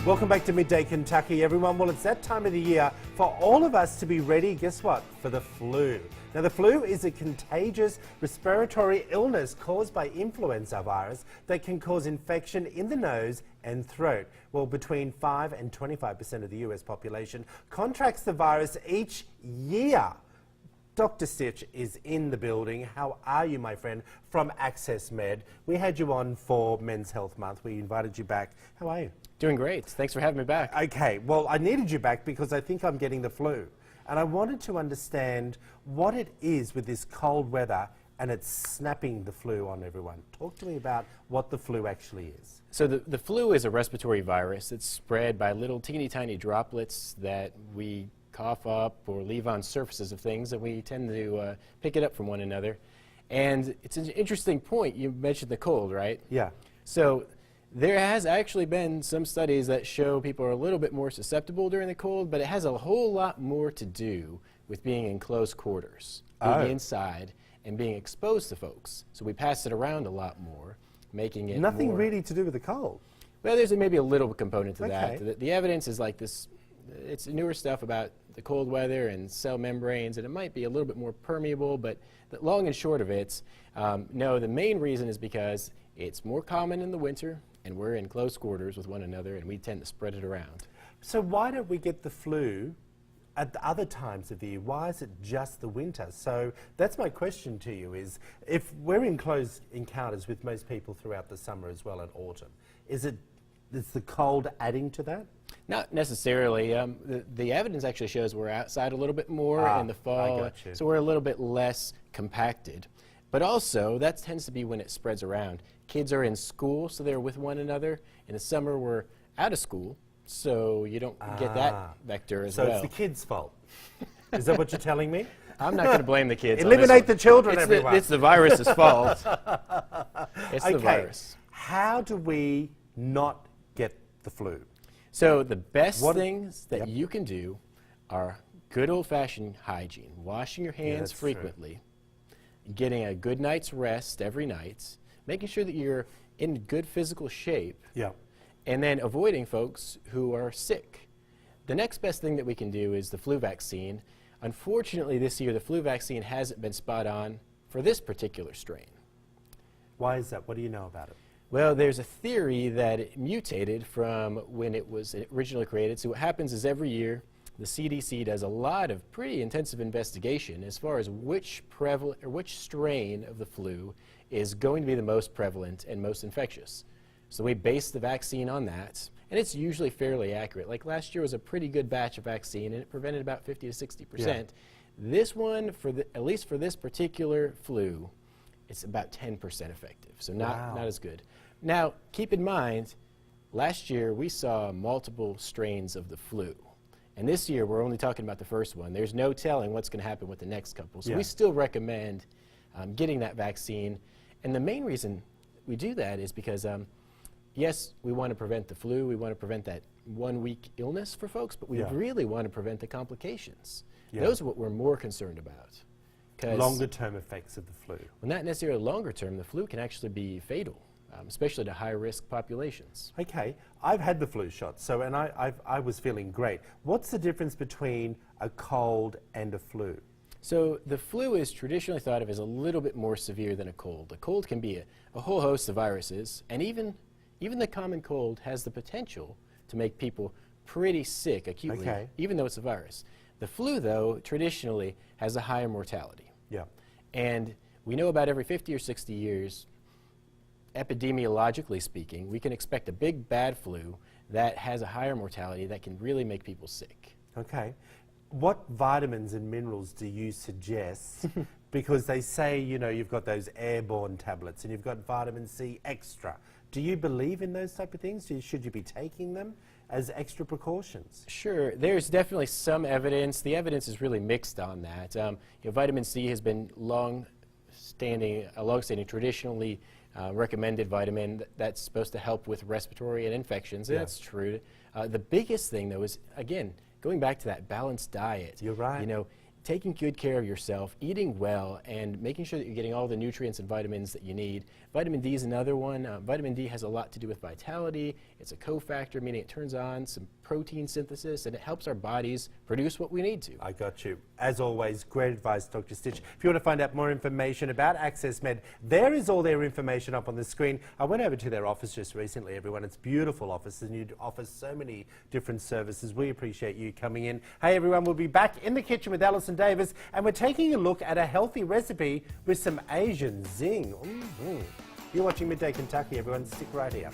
Welcome back to Midday Kentucky, everyone. Well, it's that time of the year for all of us to be ready, guess what, for the flu. Now, the flu is a contagious respiratory illness caused by influenza virus that can cause infection in the nose and throat. Well, between 5 and 25% of the US population contracts the virus each year. Dr. Stich is in the building. How are you, my friend, from Access Med? We had you on for Men's Health Month. We invited you back. How are you? Doing great. Thanks for having me back. Okay, well, I needed you back because I think I'm getting the flu. And I wanted to understand what it is with this cold weather and it's snapping the flu on everyone. Talk to me about what the flu actually is. So the flu is a respiratory virus. It's spread by little teeny tiny droplets that we cough up or leave on surfaces of things, and we tend to pick it up from one another. And it's an interesting point. You mentioned the cold, right? Yeah. So there has actually been some studies that show people are a little bit more susceptible during the cold, but it has a whole lot more to do with being in close quarters, being inside and being exposed to folks. So we pass it around a lot more, making it Nothing more really to do with the cold. Well, there's maybe a little component to Okay. that. The evidence is like this, it's newer stuff about the cold weather and cell membranes, and it might be a little bit more permeable, but the long and short of it, no, the main reason is because it's more common in the winter, and we're in close quarters with one another, and we tend to spread it around. So why don't we get the flu at the other times of the year? Why is it just the winter? So that's my question to you is, if we're in close encounters with most people throughout the summer as well and autumn, is the cold adding to that? Not necessarily. The evidence actually shows we're outside a little bit more in the fall, so we're a little bit less compacted. But also, that tends to be when it spreads around. Kids are in school, so they're with one another. In the summer, we're out of school, so you don't get that vector as well. So it's the kids' fault. Is that what you're telling me? I'm not going to blame the kids. Eliminate the children, everyone. It's the virus's fault. It's the virus. How do we not get the flu? So the best things that you can do are good old-fashioned hygiene, washing your hands frequently, getting a good night's rest every night, making sure that you're in good physical shape, and then avoiding folks who are sick. The next best thing that we can do is the flu vaccine. Unfortunately, this year the flu vaccine hasn't been spot on for this particular strain. Why is that? What do you know about it? Well, there's a theory that it mutated from when it was originally created. So what happens is every year the CDC does a lot of pretty intensive investigation as far as which strain of the flu is going to be the most prevalent and most infectious. So we base the vaccine on that, and it's usually fairly accurate. Like last year was a pretty good batch of vaccine, and it prevented about 50 to 60%. This one, at least for this particular flu, it's about 10% effective, so not as good. Now, keep in mind, last year we saw multiple strains of the flu. And this year we're only talking about the first one. There's no telling what's going to happen with the next couple. So we still recommend getting that vaccine. And the main reason we do that is because, yes, we want to prevent the flu. We want to prevent that 1 week illness for folks, but we really want to prevent the complications. Those are what we're more concerned about. Longer term effects of the flu. Well, not necessarily longer term. The flu can actually be fatal, especially to high-risk populations. Okay, I've had the flu shot, so I was feeling great. What's the difference between a cold and a flu? So the flu is traditionally thought of as a little bit more severe than a cold. A cold can be a whole host of viruses, and even the common cold has the potential to make people pretty sick acutely, even though it's a virus. The flu, though, traditionally has a higher mortality. And we know about every 50 or 60 years, epidemiologically speaking, we can expect a big bad flu that has a higher mortality that can really make people sick. Okay. What vitamins and minerals do you suggest? Because they say, you know, you've got those airborne tablets and you've got vitamin C extra. Do you believe in those type of things? Should you be taking them as extra precautions? Sure. There's definitely some evidence. The evidence is really mixed on that. Vitamin C has been a long-standing, traditionally recommended vitamin that's supposed to help with respiratory and infections. And that's true. The biggest thing, though, is, again, going back to that balanced diet. You're right. You know, taking good care of yourself, eating well, and making sure that you're getting all the nutrients and vitamins that you need. Vitamin D is another one. Vitamin D has a lot to do with vitality. It's a cofactor, meaning it turns on some protein synthesis, and it helps our bodies produce what we need to. I got you. As always, great advice, Dr. Stich. If you want to find out more information about Access Med, there is all their information up on the screen. I went over to their office just recently, everyone. It's a beautiful office, and you offer so many different services. We appreciate you coming in. Hey, everyone, we'll be back in the kitchen with Alison Davis, and we're taking a look at a healthy recipe with some Asian zing. You're watching Midday Kentucky, everyone. Stick right here.